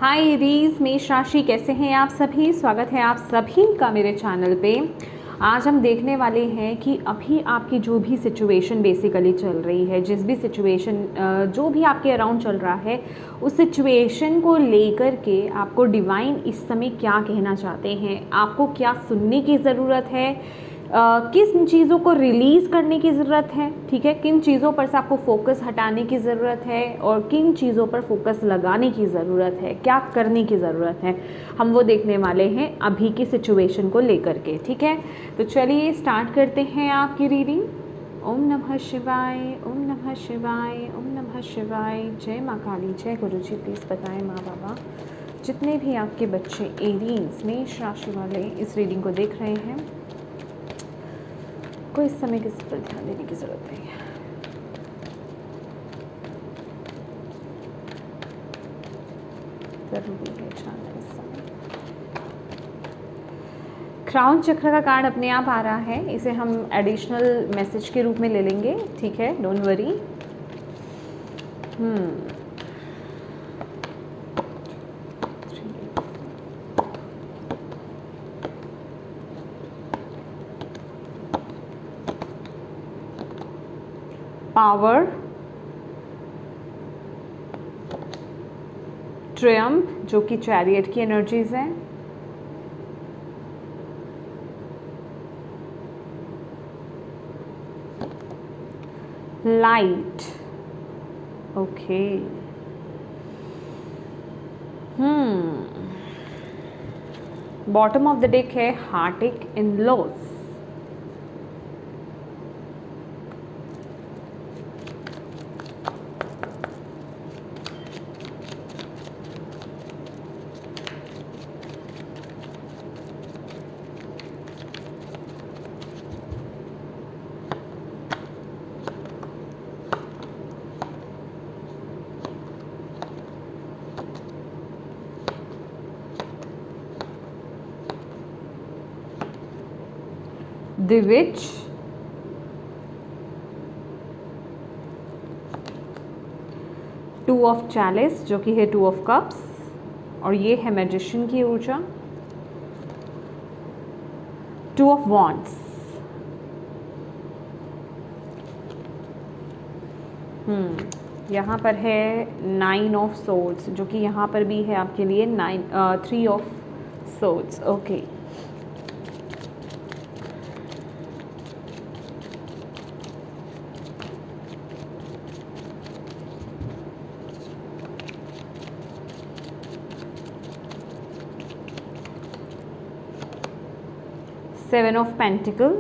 हाय Aries, मेष राशि, कैसे हैं आप सभी। स्वागत है आप सभी का मेरे चैनल पे। आज हम देखने वाले हैं कि अभी आपकी जो भी सिचुएशन बेसिकली चल रही है, जिस भी सिचुएशन जो भी आपके अराउंड चल रहा है, उस सिचुएशन को लेकर के आपको डिवाइन इस समय क्या कहना चाहते हैं, आपको क्या सुनने की ज़रूरत है, किस चीज़ों को रिलीज़ करने की ज़रूरत है, ठीक है, किन चीज़ों पर से आपको फोकस हटाने की ज़रूरत है और किन चीज़ों पर फोकस लगाने की ज़रूरत है, क्या करने की ज़रूरत है, हम वो देखने वाले हैं अभी की सिचुएशन को लेकर के। ठीक है, तो चलिए स्टार्ट करते हैं आपकी रीडिंग। ओम नमः शिवाय, ओम नमः शिवाय, ओम नमः शिवाय। जय माँ काली, जय गुरु जी। प्लीज़ बताएं माँ बाबा, जितने भी आपके बच्चे एरीज मेष राशि वाले इस रीडिंग को देख रहे हैं, को इस समय किस पर ध्यान देने की ज़रूरत नहीं है। ज़रूरी है जानना इस समय। क्राउन चक्र का कार्ड अपने आप आ रहा है, इसे हम एडिशनल मैसेज के रूप में ले लेंगे, ठीक है, डोंट वरी। पावर, ट्रियम्फ जो कि चैरियट की एनर्जीज हैं, light, okay, bottom of the deck है हार्टिक in loss, the witch, two of chalice जो कि है टू ऑफ कप्स, और ये है मैजिशियन की ऊर्जा, टू ऑफ वॉन्ड्स। यहाँ पर है नाइन ऑफ सोर्ड्स जो कि यहाँ पर भी है आपके लिए three of swords, okay. Seven of pentacle,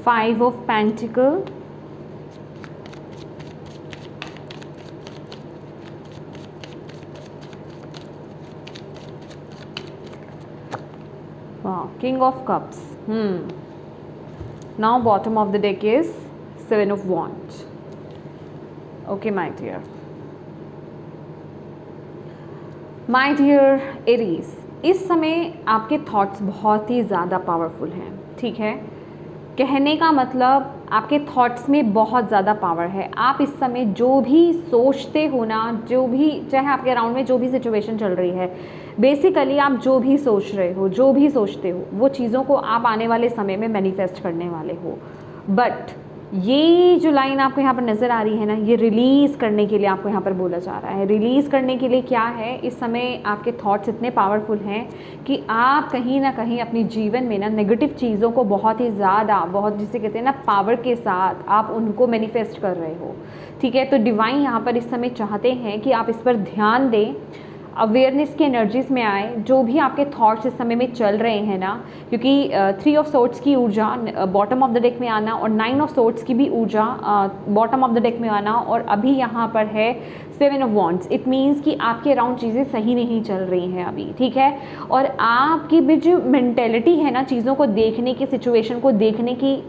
five of pentacle, king of cups. Now bottom of the deck is seven of wands. Okay my dear. My dear Aries, इस समय आपके थॉट्स बहुत ही ज़्यादा पावरफुल हैं, ठीक है। कहने का मतलब आपके थॉट्स में बहुत ज़्यादा पावर है। आप इस समय जो भी सोचते हो ना, जो भी चाहे आपके अराउंड में जो भी सिचुएशन चल रही है, बेसिकली आप जो भी सोच रहे हो, जो भी सोचते हो, वो चीज़ों को आप आने वाले समय में मैनिफेस्ट करने वाले हो। बट ये जो लाइन आपको यहाँ पर नज़र आ रही है ना, ये रिलीज़ करने के लिए आपको यहाँ पर बोला जा रहा है। रिलीज़ करने के लिए क्या है, इस समय आपके थॉट्स इतने पावरफुल हैं कि आप कहीं ना कहीं अपने जीवन में ना नेगेटिव चीज़ों को बहुत ही ज़्यादा, बहुत जिसे कहते हैं ना पावर के साथ आप उनको मैनिफेस्ट कर रहे हो, ठीक है। तो डिवाइन यहाँ पर इस समय चाहते हैं कि आप इस पर ध्यान दें, अवेयरनेस की एनर्जीज़ में आए। जो भी आपके थॉट्स इस समय में चल रहे हैं ना, क्योंकि थ्री ऑफ सोर्ड्स की ऊर्जा बॉटम ऑफ द डेक में आना और नाइन ऑफ सोर्ड्स की भी ऊर्जा बॉटम ऑफ द डेक में आना, और अभी यहाँ पर है seven of wands. It means कि आपके अराउंड चीज़ें सही नहीं चल रही हैं अभी, ठीक है। और आपकी भी जो मेंटेलिटी है ना, चीज़ों को देखने की, सिचुएशन को देखने की,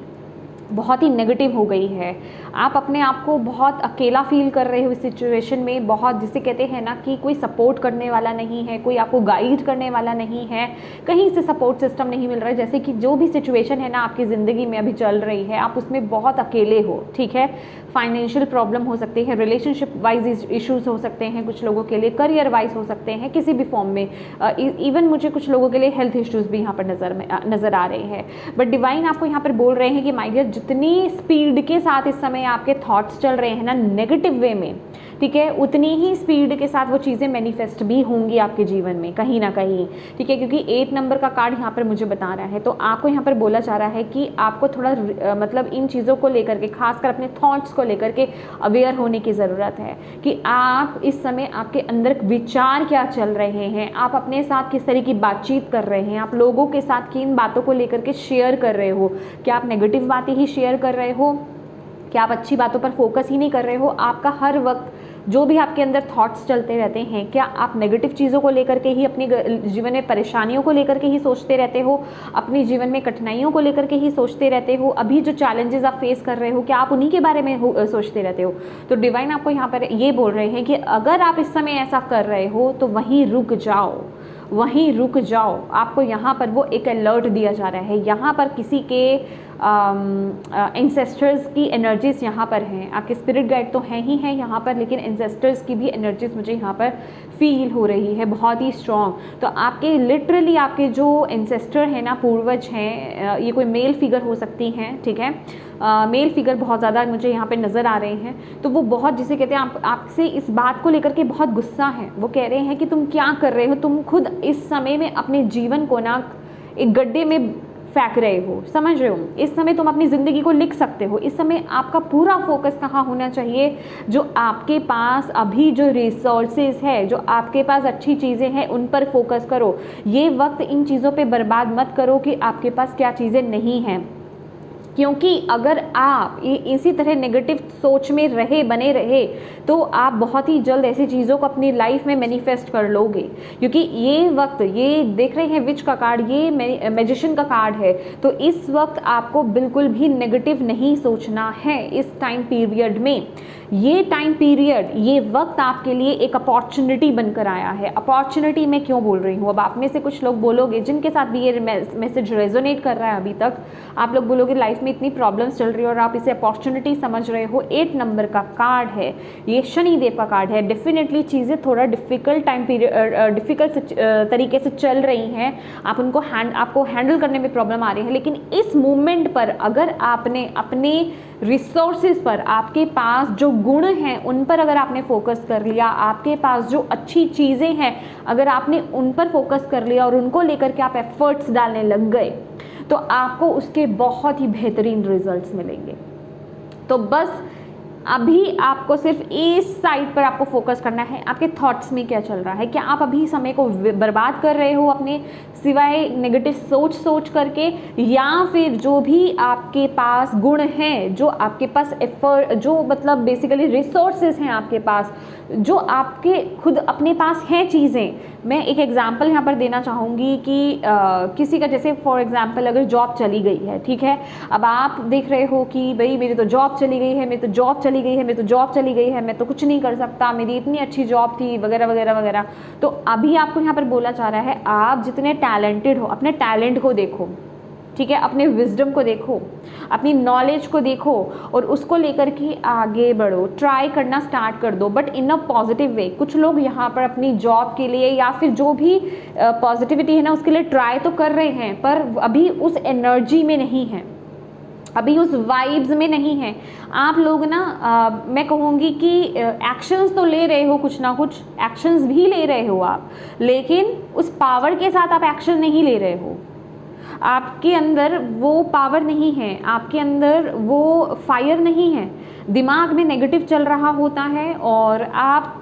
बहुत ही नेगेटिव हो गई है। आप अपने आप को बहुत अकेला फील कर रहे हो इस सिचुएशन में, बहुत, जिसे कहते हैं ना कि कोई सपोर्ट करने वाला नहीं है, कोई आपको गाइड करने वाला नहीं है, कहीं से सपोर्ट सिस्टम नहीं मिल रहा है। जैसे कि जो भी सिचुएशन है ना आपकी ज़िंदगी में अभी चल रही है, आप उसमें बहुत अकेले हो, ठीक है। फाइनेंशियल प्रॉब्लम हो सकती है, रिलेशनशिप वाइज इश्यूज हो सकते हैं कुछ लोगों के लिए, करियर वाइज हो सकते हैं, किसी भी फॉर्म में। इवन मुझे कुछ लोगों के लिए हेल्थ इश्यूज भी यहाँ पर नज़र आ रहे हैं। बट डिवाइन आपको यहाँ पर बोल रहे हैं कि माय डियर, जितनी स्पीड के साथ इस समय आपके थॉट्स चल रहे हैं ना नेगेटिव वे में, ठीक है, उतनी ही स्पीड के साथ वो चीज़ें मैनिफेस्ट भी होंगी आपके जीवन में कहीं ना कहीं, ठीक है। क्योंकि 8 नंबर का कार्ड यहाँ पर मुझे बता रहा है, तो आपको यहाँ पर बोला जा रहा है कि आपको थोड़ा मतलब इन चीज़ों को लेकर के, खासकर अपने थॉट्स को लेकर के अवेयर होने की ज़रूरत है कि आप इस समय आपके अंदर विचार क्या चल रहे हैं, आप अपने साथ किस तरह की बातचीत कर रहे हैं, आप लोगों के साथ किन बातों को लेकर के शेयर कर रहे हो। क्या आप नेगेटिव बातें ही शेयर कर रहे हो? क्या आप अच्छी बातों पर फोकस ही नहीं कर रहे हो? आपका हर वक्त जो भी आपके अंदर थॉट्स चलते रहते हैं, क्या आप नेगेटिव चीज़ों को लेकर के ही, अपने जीवन में परेशानियों को लेकर के ही सोचते रहते हो, अपने जीवन में कठिनाइयों को लेकर के ही सोचते रहते हो, अभी जो चैलेंजेस आप फेस कर रहे हो क्या आप उन्हीं के बारे में सोचते रहते हो? तो डिवाइन आपको यहाँ पर ये बोल रहे हैं कि अगर आप इस समय ऐसा कर रहे हो तो वहीं रुक जाओ, वहीं रुक जाओ। आपको यहाँ पर वो एक अलर्ट दिया जा रहा है, यहाँ पर किसी के एंसेस्टर्स की एनर्जीज यहाँ पर हैं। आपके स्पिरिट गाइड तो हैं ही हैं यहाँ पर, लेकिन एंसेस्टर्स की भी एनर्जीज मुझे यहाँ पर फील हो रही है, बहुत ही स्ट्रॉन्ग। तो आपके लिटरली आपके जो एंसेस्टर हैं ना, पूर्वज हैं, ये कोई मेल फिगर हो सकती हैं, ठीक है, मेल फिगर बहुत ज़्यादा मुझे यहाँ पे नज़र आ रहे हैं। तो वो बहुत, जिसे कहते हैं, आपसे इस बात को लेकर के बहुत गुस्सा है। वो कह रहे हैं कि तुम क्या कर रहे हो, तुम खुद इस समय में अपने जीवन को ना एक गड्ढे में फेंक रहे हो, समझ रहे हो? इस समय तुम अपनी ज़िंदगी को लिख सकते हो। इस समय आपका पूरा फोकस कहाँ होना चाहिए? जो आपके पास अभी जो रिसोर्सेज है, जो आपके पास अच्छी चीज़ें हैं, उन पर फोकस करो। ये वक्त इन चीज़ों पे बर्बाद मत करो कि आपके पास क्या चीज़ें नहीं हैं, क्योंकि अगर आप इसी तरह नेगेटिव सोच में बने रहे तो आप बहुत ही जल्द ऐसी चीज़ों को अपनी लाइफ में मैनिफेस्ट कर लोगे। क्योंकि ये वक्त, ये देख रहे हैं विच का कार्ड, ये मैजिशियन का कार्ड है। तो इस वक्त आपको बिल्कुल भी नेगेटिव नहीं सोचना है इस टाइम पीरियड में। ये टाइम पीरियड, ये वक्त आपके लिए एक अपॉर्चुनिटी बनकर आया है। अपॉर्चुनिटी मैं क्यों बोल रही हूँ? अब आप में से कुछ लोग बोलोगे, जिनके साथ भी ये मैसेज रेजोनेट कर रहा है अभी तक, आप लोग बोलोगे लाइफ में इतनी प्रॉब्लम्स चल रही है और आप इसे अपॉर्चुनिटी समझ रहे हो। 8 नंबर का कार्ड है, ये शनिदेव का कार्ड है। डेफिनेटली चीज़ें थोड़ा डिफिकल्ट टाइम पीरियड, डिफिकल्ट तरीके से चल रही हैं, आपको हैंडल करने में प्रॉब्लम आ रही है। लेकिन इस मोमेंट पर अगर आपने अपने रिसोर्सेज पर, आपके पास जो गुण हैं उन पर अगर आपने फोकस कर लिया, आपके पास जो अच्छी चीज़ें हैं अगर आपने उन पर फोकस कर लिया और उनको लेकर के आप एफर्ट्स डालने लग गए, तो आपको उसके बहुत ही बेहतरीन रिजल्ट्स मिलेंगे। तो बस अभी आपको सिर्फ इस साइड पर आपको फोकस करना है। आपके थॉट्स में क्या चल रहा है? क्या आप अभी समय को बर्बाद कर रहे हो अपने सिवाय नेगेटिव सोच करके, या फिर जो भी आपके पास गुण हैं, जो आपके पास एफर्ट, जो मतलब बेसिकली रिसोर्सेज हैं आपके पास, जो आपके खुद अपने पास हैं चीज़ें। मैं एक एग्जांपल यहाँ पर देना चाहूँगी कि किसी का, जैसे फॉर एग्जांपल अगर जॉब चली गई है, ठीक है, अब आप देख रहे हो कि भाई मेरी तो जॉब चली गई है, मेरी तो जॉब चली गई है, मेरी तो जॉब चली गई है, मैं तो कुछ नहीं कर सकता, मेरी इतनी अच्छी जॉब थी, वगैरह वगैरह वगैरह। तो अभी आपको यहाँ पर बोला जा रहा है, आप जितने टैलेंटेड हो, अपने टैलेंट को देखो, ठीक है, अपने विजडम को देखो, अपनी नॉलेज को देखो और उसको लेकर के आगे बढ़ो, ट्राई करना स्टार्ट कर दो, but in a positive way. कुछ लोग यहाँ पर अपनी जॉब के लिए या फिर जो भी पॉजिटिविटी है ना उसके लिए ट्राई तो कर रहे हैं, पर अभी उस एनर्जी में नहीं है, अभी उस वाइब्स में नहीं है। आप लोग ना मैं कहूँगी कि एक्शंस तो ले रहे हो, कुछ ना कुछ एक्शंस भी ले रहे हो आप, लेकिन उस पावर के साथ आप एक्शन नहीं ले रहे हो। आपके अंदर वो पावर नहीं है, आपके अंदर वो फायर नहीं है, दिमाग में नेगेटिव चल रहा होता है और आप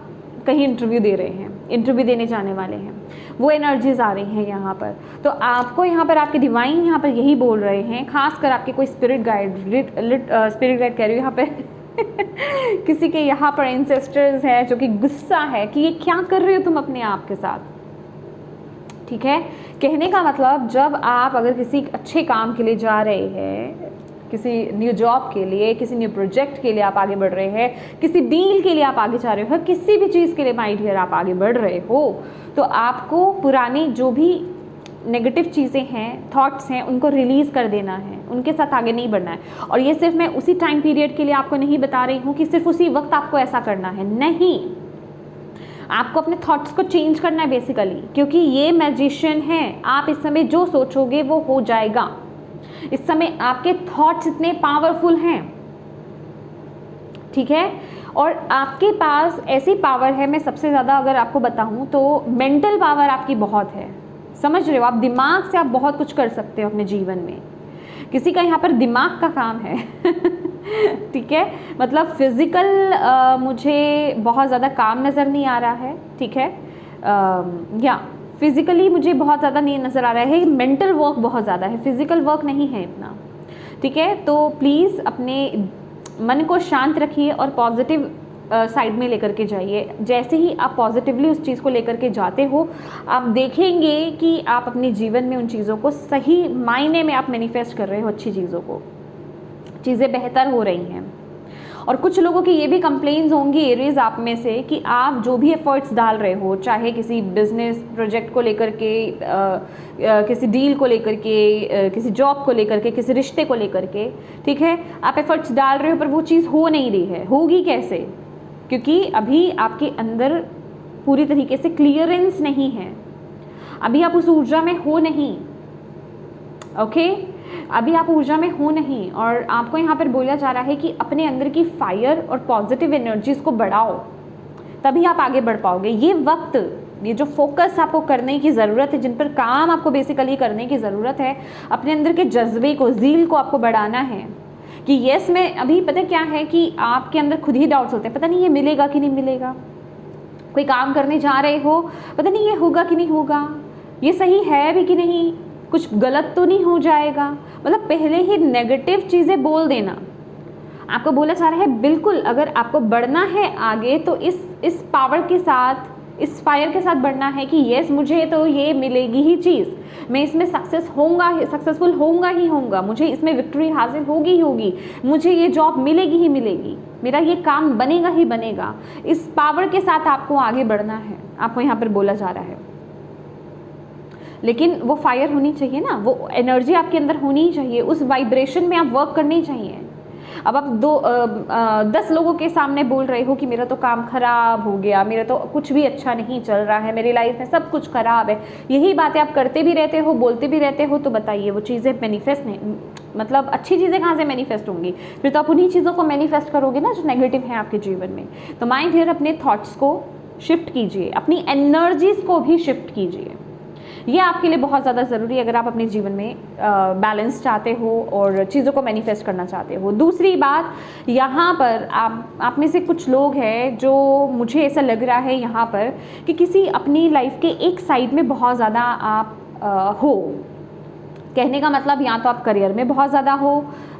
कहीं इंटरव्यू दे रहे हैं, इंटरव्यू देने जाने वाले हैं, वो एनर्जीज आ रही हैं यहाँ पर। तो आपको यहाँ पर आपके डिवाइन यहाँ पर यही बोल रहे हैं, खासकर आपके कोई स्पिरिट गाइड, स्पिरिट गाइड कह रही हूँ यहाँ पे किसी के यहाँ पर एंसेस्टर्स है जो कि गुस्सा है कि ये क्या कर रहे हो तुम अपने आप के साथ, ठीक है। कहने का मतलब, जब आप अगर किसी अच्छे काम के लिए जा रहे हैं, किसी न्यू जॉब के लिए, किसी न्यू प्रोजेक्ट के लिए आप आगे बढ़ रहे हैं, किसी डील के लिए आप आगे जा रहे हो, किसी भी चीज़ के लिए माय डियर आप आगे बढ़ रहे हो, तो आपको पुरानी जो भी नेगेटिव चीज़ें हैं, थॉट्स हैं, उनको रिलीज़ कर देना है, उनके साथ आगे नहीं बढ़ना है। और ये सिर्फ मैं उसी टाइम पीरियड के लिए आपको नहीं बता रही हूँ कि सिर्फ उसी वक्त आपको ऐसा करना है, नहीं, आपको अपने थॉट्स को चेंज करना है बेसिकली, क्योंकि ये मैजिशियन है। आप इस समय जो सोचोगे वो हो जाएगा। इस समय आपके थॉट्स इतने पावरफुल हैं, ठीक है, और आपके पास ऐसी पावर है, मैं सबसे ज़्यादा अगर आपको बताऊं तो मेंटल पावर आपकी बहुत है, समझ रहे हो, आप दिमाग से आप बहुत कुछ कर सकते हो अपने जीवन में। किसी का यहाँ पर दिमाग का काम है ठीक है, मतलब फिज़िकल मुझे बहुत ज़्यादा काम नज़र नहीं आ रहा है, ठीक है, या फिज़िकली मुझे बहुत ज़्यादा नहीं नज़र आ रहा है, मेंटल वर्क बहुत ज़्यादा है, फिज़िकल वर्क नहीं है इतना, ठीक है। तो प्लीज़ अपने मन को शांत रखिए और पॉजिटिव साइड में लेकर के जाइए। जैसे ही आप पॉजिटिवली उस चीज़ को लेकर के जाते हो, आप देखेंगे कि आप अपने जीवन में उन चीज़ों को सही मायने में आप मैनिफेस्ट कर रहे हो, अच्छी चीज़ों को, चीज़ें बेहतर हो रही हैं। और कुछ लोगों की ये भी कंप्लेंट्स होंगी एरीज आप में से कि आप जो भी एफर्ट्स डाल रहे हो, चाहे किसी बिजनेस प्रोजेक्ट को लेकर के, किसी डील को लेकर के, किसी जॉब को लेकर के, किसी रिश्ते को लेकर के, ठीक है, आप एफर्ट्स डाल रहे हो पर वो चीज़ हो नहीं रही है। होगी कैसे? क्योंकि अभी आपके अंदर पूरी तरीके से क्लियरेंस नहीं है, अभी आप उस ऊर्जा में हो नहीं, ओके, अभी आप ऊर्जा में हो नहीं। और आपको यहाँ पर बोला जा रहा है कि अपने अंदर की फायर और पॉजिटिव एनर्जीज को बढ़ाओ, तभी आप आगे बढ़ पाओगे। ये वक्त, ये जो फोकस आपको करने की ज़रूरत है, जिन पर काम आपको बेसिकली करने की ज़रूरत है, अपने अंदर के जज्बे को, ज़ील को आपको बढ़ाना है कि यस मैं अभी, पता क्या है कि आपके अंदर खुद ही डाउट्स होते हैं, पता नहीं ये मिलेगा कि नहीं मिलेगा। कोई काम करने जा रहे हो, पता नहीं ये होगा कि नहीं होगा, ये सही है भी कि नहीं, कुछ गलत तो नहीं हो जाएगा। मतलब पहले ही नेगेटिव चीज़ें बोल देना। आपको बोला जा रहा है बिल्कुल, अगर आपको बढ़ना है आगे तो इस पावर के साथ, इस फायर के साथ बढ़ना है कि यस मुझे तो ये मिलेगी ही चीज़, मैं इसमें सक्सेसफुल होऊंगा ही होऊंगा, मुझे इसमें विक्ट्री हासिल होगी ही होगी, मुझे ये जॉब मिलेगी ही मिलेगी, मेरा ये काम बनेगा ही बनेगा। इस पावर के साथ आपको आगे बढ़ना है, आपको यहाँ पर बोला जा रहा है। लेकिन वो फायर होनी चाहिए ना, वो एनर्जी आपके अंदर होनी चाहिए, उस वाइब्रेशन में आप वर्क करनी चाहिए। अब आप 10 लोगों के सामने बोल रहे हो कि मेरा तो काम खराब हो गया, मेरा तो कुछ भी अच्छा नहीं चल रहा है, मेरी लाइफ में सब कुछ खराब है, यही बातें आप करते भी रहते हो, बोलते भी रहते हो, तो बताइए वो चीज़ें मैनिफेस्ट नहीं, मतलब अच्छी चीज़ें कहाँ से मैनिफेस्ट होंगी? फिर तो आप उन्हीं चीज़ों को मैनिफेस्ट करोगे ना जो नेगेटिव है आपके जीवन में। तो माइंड हियर अपने थॉट्स को शिफ्ट कीजिए, अपनी एनर्जीज को भी शिफ्ट कीजिए। ये आपके लिए बहुत ज़्यादा ज़रूरी है अगर आप अपने जीवन में बैलेंस चाहते हो और चीज़ों को मैनिफेस्ट करना चाहते हो। दूसरी बात, यहाँ पर आप में से कुछ लोग हैं जो, मुझे ऐसा लग रहा है यहाँ पर कि किसी अपनी लाइफ के एक साइड में बहुत ज़्यादा आप हो। कहने का मतलब, या तो आप करियर में बहुत ज़्यादा हो,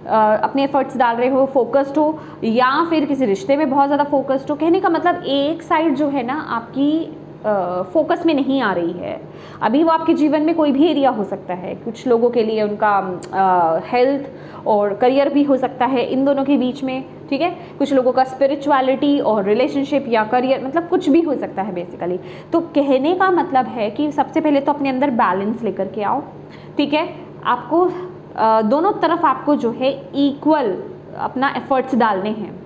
अपने एफर्ट्स डाल रहे हो, फोकस्ड हो, या फिर किसी रिश्ते में बहुत ज़्यादा फोकस्ड हो। कहने का मतलब एक साइड जो है ना आपकी फोकस में नहीं आ रही है। अभी वो आपके जीवन में कोई भी एरिया हो सकता है, कुछ लोगों के लिए उनका हेल्थ और करियर भी हो सकता है, इन दोनों के बीच में, ठीक है। कुछ लोगों का स्पिरिचुअलिटी और रिलेशनशिप या करियर, मतलब कुछ भी हो सकता है बेसिकली। तो कहने का मतलब है कि सबसे पहले तो अपने अंदर बैलेंस लेकर के आओ, ठीक है। आपको दोनों तरफ आपको जो है इक्वल अपना एफर्ट्स डालने हैं।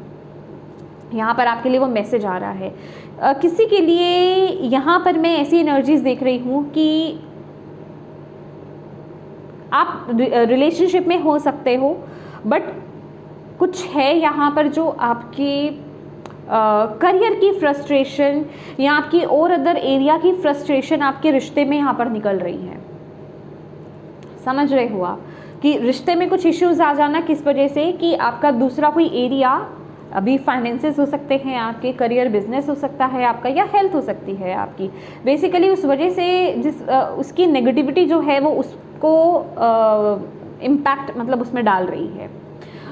यहाँ पर आपके लिए वो मैसेज आ रहा है। किसी के लिए यहाँ पर मैं ऐसी एनर्जीज देख रही हूँ कि आप रिलेशनशिप में हो सकते हो, बट कुछ है यहाँ पर जो आपकी करियर की फ्रस्ट्रेशन या आपकी और अदर एरिया की फ्रस्ट्रेशन आपके रिश्ते में यहाँ पर निकल रही है। समझ रहे हो आप कि रिश्ते में कुछ इश्यूज आ जाना किस वजह से कि आपका दूसरा कोई एरिया, अभी फाइनेंसेस हो सकते हैं आपके, करियर बिजनेस हो सकता है आपका, या हेल्थ हो सकती है आपकी, बेसिकली उस वजह से उसकी नेगेटिविटी जो है वो उसको इम्पैक्ट मतलब उसमें डाल रही है,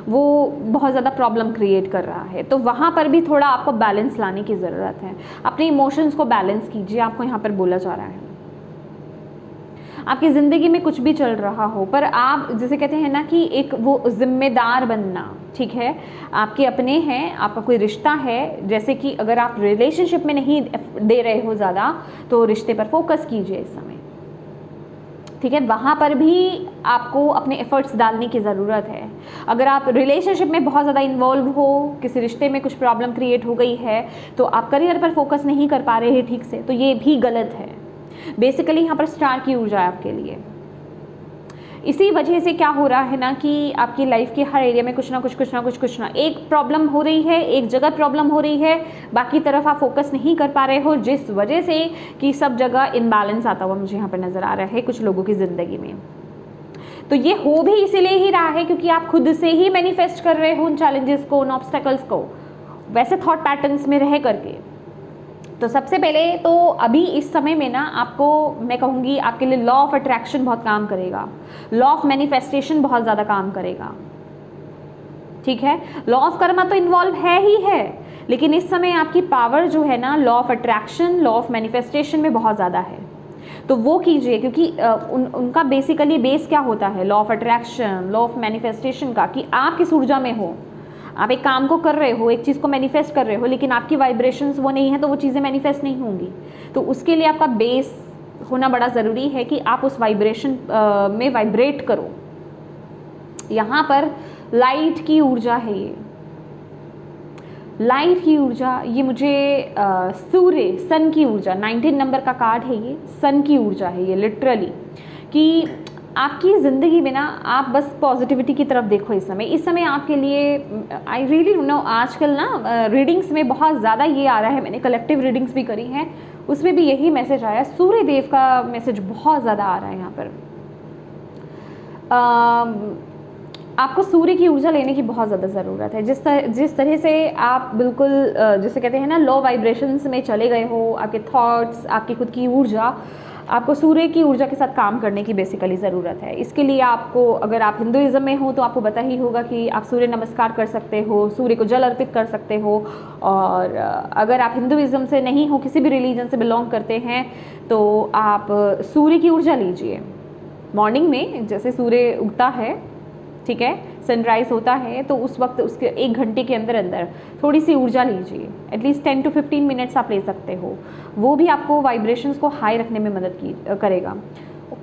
वो बहुत ज़्यादा प्रॉब्लम क्रिएट कर रहा है। तो वहाँ पर भी थोड़ा आपको बैलेंस लाने की ज़रूरत है। अपने इमोशंस को बैलेंस कीजिए, आपको यहाँ पर बोला जा रहा है। आपकी ज़िंदगी में कुछ भी चल रहा हो, पर आप जिसे कहते हैं ना कि एक वो ज़िम्मेदार बनना, ठीक है, आपके अपने हैं, आपका कोई रिश्ता है, जैसे कि अगर आप रिलेशनशिप में नहीं दे रहे हो ज़्यादा, तो रिश्ते पर फोकस कीजिए इस समय, ठीक है, वहाँ पर भी आपको अपने एफर्ट्स डालने की ज़रूरत है। अगर आप रिलेशनशिप में बहुत ज़्यादा इन्वॉल्व हो, किसी रिश्ते में कुछ प्रॉब्लम क्रिएट हो गई है, तो आप करियर पर फोकस नहीं कर पा रहे हैं ठीक से, तो ये भी गलत है। बेसिकली यहाँ पर स्टार की ऊर्जा है आपके लिए। इसी वजह से क्या हो रहा है ना कि आपकी लाइफ के हर एरिया में कुछ ना एक प्रॉब्लम हो रही है, एक जगह प्रॉब्लम हो रही है, बाकी तरफ आप फोकस नहीं कर पा रहे हो, जिस वजह से कि सब जगह इम्बैलेंस आता हुआ मुझे यहाँ पर नज़र आ रहा है कुछ लोगों की ज़िंदगी में। तो ये हो भी इसीलिए ही रहा है क्योंकि आप खुद से ही मैनिफेस्ट कर रहे हो उन चैलेंजेस को, उन ऑब्स्टेकल्स को, वैसे थॉट पैटर्न्स में रह करके। तो सबसे पहले तो अभी इस समय में ना आपको मैं कहूँगी आपके लिए लॉ ऑफ अट्रैक्शन बहुत काम करेगा, लॉ ऑफ मैनिफेस्टेशन बहुत ज़्यादा काम करेगा, ठीक है। लॉ ऑफ कर्मा तो इन्वॉल्व है ही है, लेकिन इस समय आपकी पावर जो है ना law of attraction, law of manifestation में बहुत ज़्यादा है, तो वो कीजिए। क्योंकि उनका बेसिकली बेस क्या होता है, law of attraction, law of manifestation का, कि आप किस ऊर्जा में हो, आप एक काम को कर रहे हो, एक चीज़ को मैनिफेस्ट कर रहे हो, लेकिन आपकी वाइब्रेशंस वो नहीं है, तो वो चीज़ें मैनिफेस्ट नहीं होंगी। तो उसके लिए आपका बेस होना बड़ा ज़रूरी है कि आप उस वाइब्रेशन में वाइब्रेट करो। यहाँ पर लाइट की ऊर्जा है, ये लाइट की ऊर्जा, ये मुझे सूर्य, सन की ऊर्जा, 19 नंबर का कार्ड है, ये सन की ऊर्जा है ये लिटरली, कि आपकी ज़िंदगी में ना आप बस पॉजिटिविटी की तरफ देखो। इस समय आपके लिए आई रियली नो, आजकल ना रीडिंग्स में बहुत ज़्यादा ये आ रहा है, मैंने कलेक्टिव रीडिंग्स भी करी हैं, उसमें भी यही मैसेज आया, सूर्य देव का मैसेज बहुत ज़्यादा आ रहा है यहाँ पर। आपको सूर्य की ऊर्जा लेने की बहुत ज़्यादा ज़रूरत है। जिस तरह से आप बिल्कुल जिसे कहते हैं ना लो वाइब्रेशंस में चले गए हो, आपके थॉट्स, आपकी खुद की ऊर्जा, आपको सूर्य की ऊर्जा के साथ काम करने की बेसिकली ज़रूरत है। इसके लिए आपको, अगर आप हिंदुइज़्म में हो तो आपको पता ही होगा कि आप सूर्य नमस्कार कर सकते हो, सूर्य को जल अर्पित कर सकते हो। और अगर आप हिंदुइज़्म से नहीं हो, किसी भी रिलीजन से बिलोंग करते हैं, तो आप सूर्य की ऊर्जा लीजिए। मॉर्निंग में जैसे सूर्य उगता है, ठीक है, सनराइज़ होता है, तो उस वक्त उसके 1 घंटे के अंदर अंदर थोड़ी सी ऊर्जा लीजिए, एटलीस्ट 10 to 15 मिनट्स आप ले सकते हो। वो भी आपको वाइब्रेशंस को हाई रखने में मदद करेगा।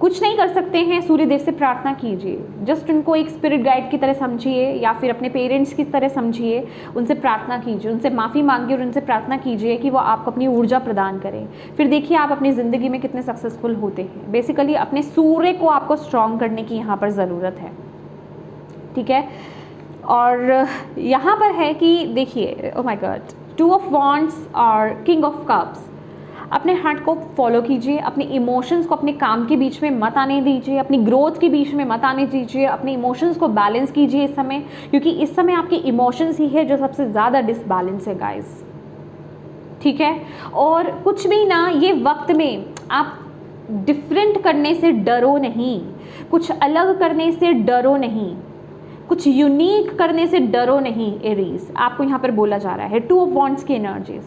कुछ नहीं कर सकते हैं, सूर्य देव से प्रार्थना कीजिए, जस्ट उनको एक स्पिरिट गाइड की तरह समझिए, या फिर अपने पेरेंट्स की तरह समझिए, उनसे प्रार्थना कीजिए, उनसे माफ़ी मांगिए और उनसे प्रार्थना कीजिए कि वो आपको अपनी ऊर्जा प्रदान करें। फिर देखिए आप अपनी ज़िंदगी में कितने सक्सेसफुल होते हैं। बेसिकली अपने सूर्य को आपको स्ट्रॉन्ग करने की यहाँ पर ज़रूरत है, ठीक है। और यहाँ पर है कि देखिए, oh my God, 2 of wands और किंग ऑफ कप्स, अपने हार्ट को फॉलो कीजिए, अपने इमोशंस को अपने काम के बीच में मत आने दीजिए, अपनी ग्रोथ के बीच में मत आने दीजिए, अपने इमोशंस को बैलेंस कीजिए इस समय, क्योंकि इस समय आपके इमोशंस ही है जो सबसे ज़्यादा डिसबैलेंस है गाइस, ठीक है। और कुछ भी ना, ये वक्त में आप डिफरेंट करने से डरो नहीं, कुछ अलग करने से डरो नहीं, कुछ यूनिक करने से डरो नहीं। एरीज, आपको यहाँ पर बोला जा रहा है 2 ऑफ वॉन्ड्स की एनर्जीज,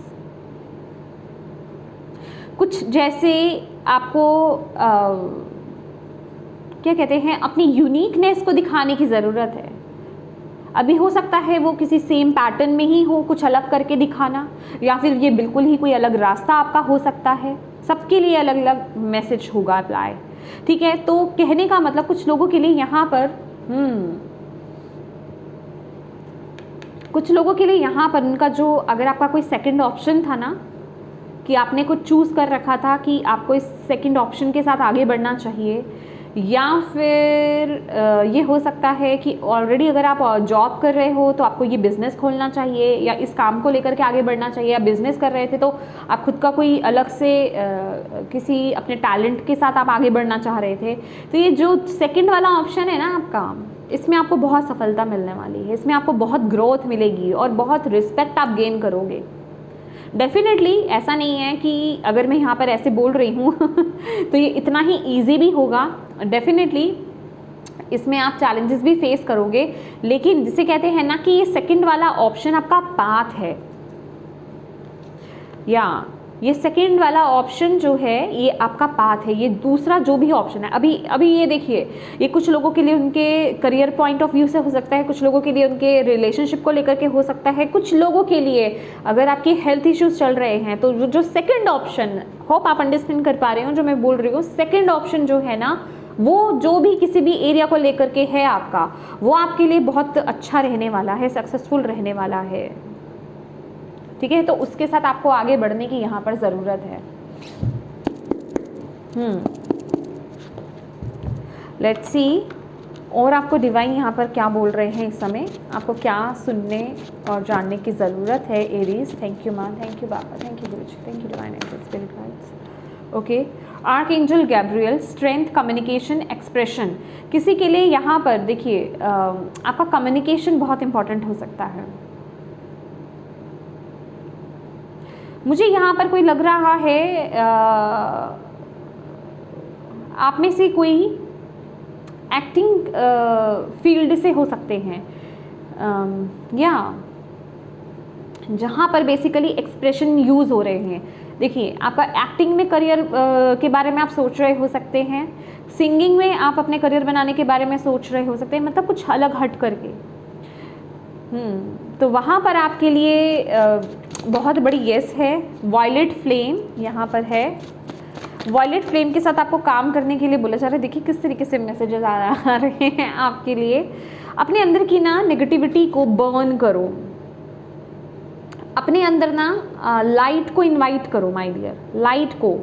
कुछ जैसे आपको क्या कहते हैं, अपनी यूनिकनेस को दिखाने की ज़रूरत है। अभी हो सकता है वो किसी सेम पैटर्न में ही हो, कुछ अलग करके दिखाना, या फिर ये बिल्कुल ही कोई अलग रास्ता आपका हो सकता है। सबके लिए अलग अलग मैसेज होगा अप्लाई, ठीक है। तो कहने का मतलब कुछ लोगों के लिए यहाँ पर कुछ लोगों के लिए यहाँ पर उनका जो, अगर आपका कोई सेकंड ऑप्शन था ना, कि आपने कुछ चूज़ कर रखा था कि आपको इस सेकंड ऑप्शन के साथ आगे बढ़ना चाहिए, या फिर ये हो सकता है कि ऑलरेडी अगर आप जॉब कर रहे हो तो आपको ये बिज़नेस खोलना चाहिए, या इस काम को लेकर के आगे बढ़ना चाहिए, या बिज़नेस कर रहे थे तो आप खुद का कोई अलग से किसी अपने टैलेंट के साथ आप आगे बढ़ना चाह रहे थे। तो ये जो सेकंड वाला ऑप्शन है ना आपका, इसमें आपको बहुत सफलता मिलने वाली है, इसमें आपको बहुत ग्रोथ मिलेगी और बहुत रिस्पेक्ट आप गेन करोगे। डेफिनेटली ऐसा नहीं है कि अगर मैं यहाँ पर ऐसे बोल रही हूँ तो ये इतना ही ईजी भी होगा। डेफिनेटली इसमें आप चैलेंजेस भी फेस करोगे, लेकिन जिसे कहते हैं ना कि ये सेकंड वाला ऑप्शन आपका पाथ है, या ये सेकंड वाला ऑप्शन जो है ये आपका पाथ है, ये दूसरा जो भी ऑप्शन है। अभी ये देखिए, ये कुछ लोगों के लिए उनके करियर पॉइंट ऑफ व्यू से हो सकता है, कुछ लोगों के लिए उनके रिलेशनशिप को लेकर के हो सकता है, कुछ लोगों के लिए अगर आपके हेल्थ इश्यूज चल रहे हैं तो जो सेकेंड ऑप्शन, होप आप अंडरस्टैंड कर पा रहे हो जो मैं बोल रही हूँ, सेकेंड ऑप्शन जो है ना वो जो भी किसी भी एरिया को लेकर के है आपका, वो आपके लिए बहुत अच्छा रहने वाला है, सक्सेसफुल रहने वाला है, ठीक है। तो उसके साथ आपको आगे बढ़ने की यहाँ पर ज़रूरत है। लेट्स सी और आपको डिवाइन यहाँ पर क्या बोल रहे हैं, इस समय आपको क्या सुनने और जानने की ज़रूरत है Aries. Thank you maa, thank you baba, thank you guruji, thank you divine angels, spirit guides. Okay, archangel Gabriel, strength, communication, expression. किसी के लिए यहाँ पर देखिए आपका कम्युनिकेशन बहुत इंपॉर्टेंट हो सकता है। मुझे यहाँ पर कोई लग रहा है आप में से कोई एक्टिंग फील्ड से हो सकते हैं, या जहाँ पर बेसिकली एक्सप्रेशन यूज़ हो रहे हैं। देखिए आपका एक्टिंग में करियर के बारे में आप सोच रहे हो सकते हैं, सिंगिंग में आप अपने करियर बनाने के बारे में सोच रहे हो सकते हैं, मतलब कुछ अलग हट करके। तो वहाँ पर आपके लिए बहुत बड़ी येस है। वॉयलेट फ्लेम यहाँ पर है, वॉयलेट फ्लेम के साथ आपको काम करने के लिए बोला जा रहा है। देखिए किस तरीके से मैसेजेस आ रहे हैं आपके लिए। अपने अंदर की ना नेगेटिविटी को बर्न करो, अपने अंदर ना लाइट को इनवाइट करो माय डियर, लाइट को,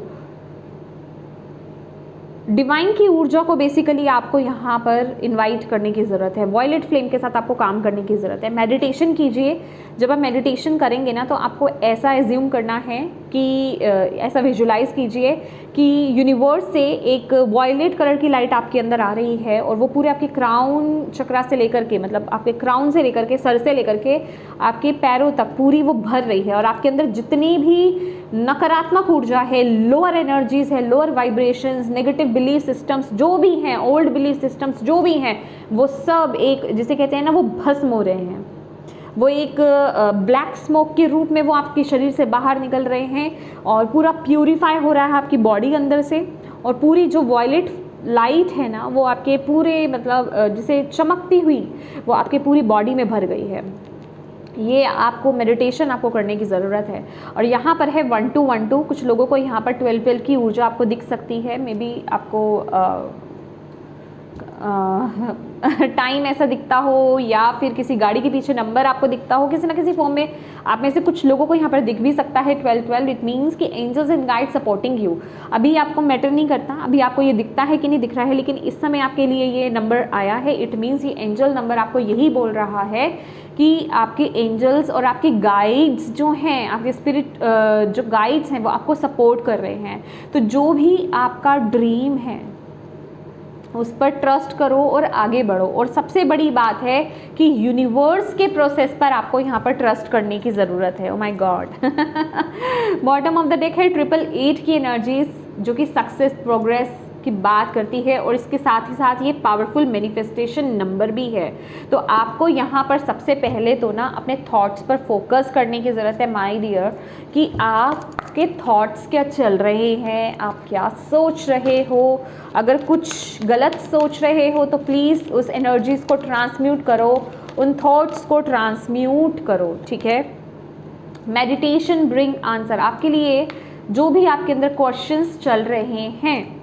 डिवाइन की ऊर्जा को बेसिकली आपको यहाँ पर इनवाइट करने की ज़रूरत है। वॉयलेट फ्लेम के साथ आपको काम करने की ज़रूरत है। मेडिटेशन कीजिए। जब आप मेडिटेशन करेंगे ना तो आपको ऐसा एज्यूम करना है कि ऐसा विजुलाइज कीजिए कि यूनिवर्स से एक वॉयलेट कलर की लाइट आपके अंदर आ रही है और वो पूरे आपके क्राउन चक्रा से लेकर के, मतलब आपके क्राउन से लेकर के, सर से लेकर के आपके पैरों तक पूरी वो भर रही है। और आपके अंदर जितनी भी नकारात्मक ऊर्जा है, लोअर एनर्जीज है, lower vibrations, negative belief systems जो भी हैं, ओल्ड बिलीफ सिस्टम्स जो भी हैं, वो सब एक जिसे कहते हैं ना वो भस्म हो रहे हैं। वो एक ब्लैक स्मोक के रूप में वो आपके शरीर से बाहर निकल रहे हैं और पूरा प्यूरिफाई हो रहा है आपकी बॉडी अंदर से। और पूरी जो वॉयलेट लाइट है ना वो आपके पूरे मतलब जिसे चमकती हुई वो आपके पूरी बॉडी में भर गई है। ये आपको मेडिटेशन आपको करने की ज़रूरत है। और यहाँ पर है 1212, कुछ लोगों को यहाँ पर 12 की ऊर्जा आपको दिख सकती है। मे बी आपको टाइम ऐसा दिखता हो या फिर किसी गाड़ी के पीछे नंबर आपको दिखता हो, किसी ना किसी फॉर्म में आप में से कुछ लोगों को यहाँ पर दिख भी सकता है 1212। इट मीन्स कि angels and guide supporting you. अभी आपको मैटर नहीं करता अभी आपको ये दिखता है कि नहीं दिख रहा है, लेकिन इस समय आपके लिए ये नंबर आया है। इट मीन्स ये एंजल नंबर आपको यही बोल रहा है कि आपके एंजल्स और आपके गाइड्स जो हैं, आपके स्पिरिट जो गाइड्स हैं वो आपको सपोर्ट कर रहे हैं। तो जो भी आपका ड्रीम है उस पर ट्रस्ट करो और आगे बढ़ो। और सबसे बड़ी बात है कि यूनिवर्स के प्रोसेस पर आपको यहाँ पर ट्रस्ट करने की ज़रूरत है। Oh my God. Bottom of the deck है 888 की एनर्जीज जो कि सक्सेस, प्रोग्रेस की बात करती है और इसके साथ ही साथ ये पावरफुल मैनिफेस्टेशन नंबर भी है। तो आपको यहाँ पर सबसे पहले तो ना अपने थॉट्स पर फोकस करने की ज़रूरत है माय डियर, कि आपके थॉट्स क्या चल रहे हैं, आप क्या सोच रहे हो। अगर कुछ गलत सोच रहे हो तो प्लीज़ उस एनर्जीज़ को ट्रांसम्यूट करो, उन थॉट्स को ट्रांसम्यूट करो, ठीक है। Meditation bring answer. आपके लिए जो भी आपके अंदर क्वेश्चंस चल रहे हैं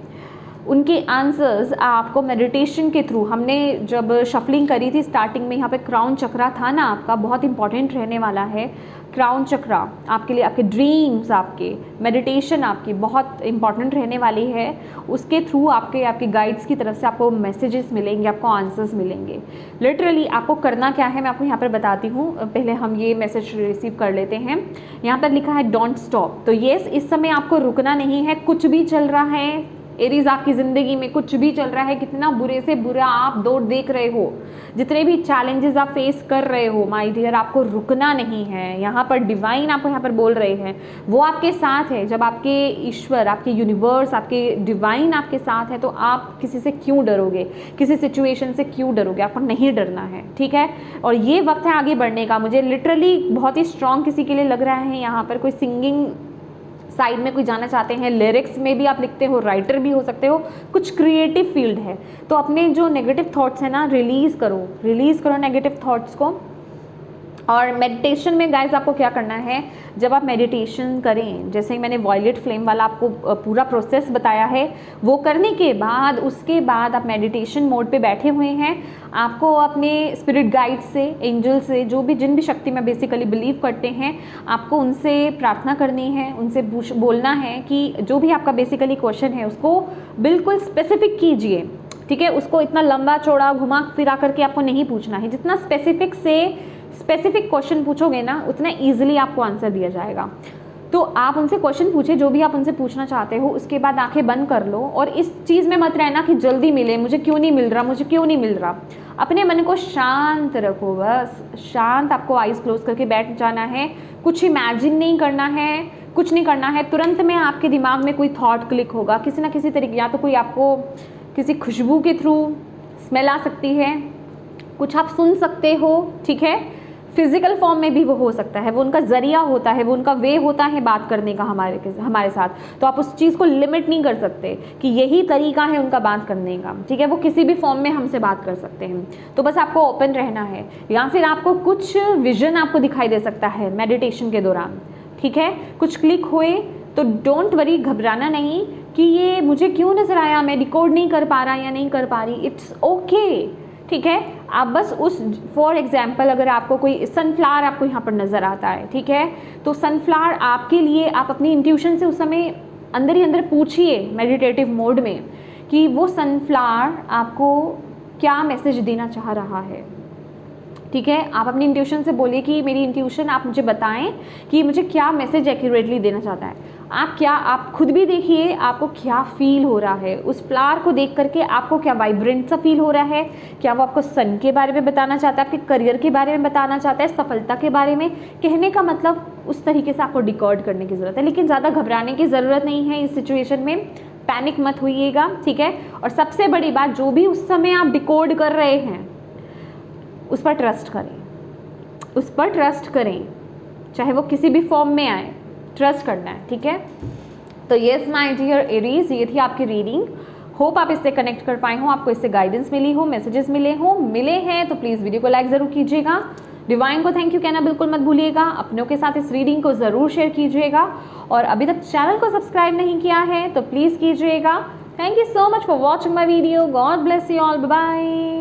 उनके आंसर्स आपको मेडिटेशन के थ्रू, हमने जब शफलिंग करी थी स्टार्टिंग में, यहाँ पे क्राउन चक्रा था ना आपका, बहुत इंपॉर्टेंट रहने वाला है क्राउन चक्रा आपके लिए। आपके ड्रीम्स, आपके मेडिटेशन आपकी बहुत इंपॉर्टेंट रहने वाली है। उसके थ्रू आपके गाइड्स की तरफ से आपको मैसेजेस मिलेंगे, आपको आंसर्स मिलेंगे। लिटरली आपको करना क्या है मैं आपको यहाँ पर बताती हूँ। पहले हम ये मैसेज रिसीव कर लेते हैं। यहाँ पर लिखा है डोंट स्टॉप। तो येस, इस समय आपको रुकना नहीं है। कुछ भी चल रहा है एरीज, आपकी ज़िंदगी में कुछ भी चल रहा है, कितना बुरे से बुरा आप दौर देख रहे हो, जितने भी चैलेंजेस आप फेस कर रहे हो माय डियर, आपको रुकना नहीं है। यहाँ पर डिवाइन आपको यहाँ पर बोल रहे हैं वो आपके साथ है। जब आपके ईश्वर, आपके यूनिवर्स, आपके डिवाइन आपके साथ है तो आप किसी से क्यों डरोगे, किसी सिचुएशन से क्यों डरोगे? आपको नहीं डरना है, ठीक है। और ये वक्त है आगे बढ़ने का। मुझे लिटरली बहुत ही स्ट्रॉन्ग किसी के लिए लग रहा है यहाँ पर कोई साइड में कोई जाना चाहते हैं, लिरिक्स में भी आप लिखते हो, राइटर भी हो सकते हो, कुछ क्रिएटिव फील्ड है, तो अपने जो नेगेटिव थॉट्स हैं ना रिलीज़ करो नेगेटिव थॉट्स को। और मेडिटेशन में गाइस आपको क्या करना है, जब आप मेडिटेशन करें, जैसे मैंने वॉयलेट फ्लेम वाला आपको पूरा प्रोसेस बताया है, वो करने के बाद उसके बाद आप मेडिटेशन मोड पे बैठे हुए हैं, आपको अपने स्पिरिट गाइड से, एंजल से, जो भी जिन भी शक्ति में बेसिकली बिलीव करते हैं, आपको उनसे प्रार्थना करनी है, उनसे बोलना है कि जो भी आपका बेसिकली क्वेश्चन है उसको बिल्कुल स्पेसिफिक कीजिए, ठीक है। उसको इतना लंबा चौड़ा घुमा फिरा करके आपको नहीं पूछना है, जितना स्पेसिफिक क्वेश्चन पूछोगे ना उतना ईजिली आपको आंसर दिया जाएगा। तो आप उनसे क्वेश्चन पूछे जो भी आप उनसे पूछना चाहते हो, उसके बाद आंखें बंद कर लो और इस चीज़ में मत रहना कि जल्दी मिले, मुझे क्यों नहीं मिल रहा। अपने मन को शांत रखो, बस शांत, आपको आइज़ क्लोज करके बैठ जाना है, कुछ इमेजिन नहीं करना है, कुछ नहीं करना है। तुरंत में आपके दिमाग में कोई थॉट क्लिक होगा किसी ना किसी तरीके, या तो कोई आपको किसी खुशबू के थ्रू स्मेल आ सकती है, कुछ आप सुन सकते हो, ठीक है। फिजिकल फॉर्म में भी वो हो सकता है, वो उनका ज़रिया होता है, वो उनका वे होता है बात करने का हमारे साथ। तो आप उस चीज़ को लिमिट नहीं कर सकते कि यही तरीका है उनका बात करने का, ठीक है। वो किसी भी फॉर्म में हमसे बात कर सकते हैं, तो बस आपको ओपन रहना है। या फिर आपको कुछ विजन आपको दिखाई दे सकता है मेडिटेशन के दौरान, ठीक है, कुछ क्लिक हुए तो डोंट वरी, घबराना नहीं कि ये मुझे क्यों नज़र आया, मैं डिकोड नहीं कर पा रहा या नहीं कर पा रही, इट्स ओके, ठीक है। आप बस उस, फॉर एग्जाम्पल अगर आपको कोई सनफ्लावर आपको यहाँ पर नज़र आता है, ठीक है, तो सनफ्लावर आपके लिए, आप अपनी इंट्यूशन से उस समय अंदर ही अंदर पूछिए मेडिटेटिव मोड में कि वो सनफ्लावर आपको क्या मैसेज देना चाह रहा है, ठीक है। आप अपनी इंट्यूशन से बोलिए कि मेरी इंट्यूशन आप मुझे बताएं कि मुझे क्या मैसेज एक्यूरेटली देना चाहता है। आप खुद भी देखिए आपको क्या फील हो रहा है, उस फ्लावर को देख करके आपको क्या वाइब्रेंट सा फील हो रहा है, क्या वो आपको सन के बारे में बताना चाहता है, आपके करियर के बारे में बताना चाहता है, सफलता के बारे में। कहने का मतलब उस तरीके से आपको डिकोड करने की ज़रूरत है, लेकिन ज़्यादा घबराने की ज़रूरत नहीं है इस सिचुएशन में, पैनिक मत होइएगा, ठीक है। और सबसे बड़ी बात, जो भी उस समय आप डिकोड कर रहे हैं उस पर ट्रस्ट करें, चाहे वो किसी भी फॉर्म में आए, ट्रस्ट करना है, ठीक है। तो येस माय डियर एरीज, ये थी आपकी रीडिंग। होप आप इससे कनेक्ट कर पाए हो, आपको इससे गाइडेंस मिली हो, मैसेजेस मिले हैं तो प्लीज़ वीडियो को लाइक ज़रूर कीजिएगा। डिवाइन को थैंक यू कहना बिल्कुल मत भूलिएगा, अपनों के साथ इस रीडिंग को ज़रूर शेयर कीजिएगा, और अभी तक चैनल को सब्सक्राइब नहीं किया है तो प्लीज़ कीजिएगा। Thank you so much for watching my video, God bless you all, bye bye.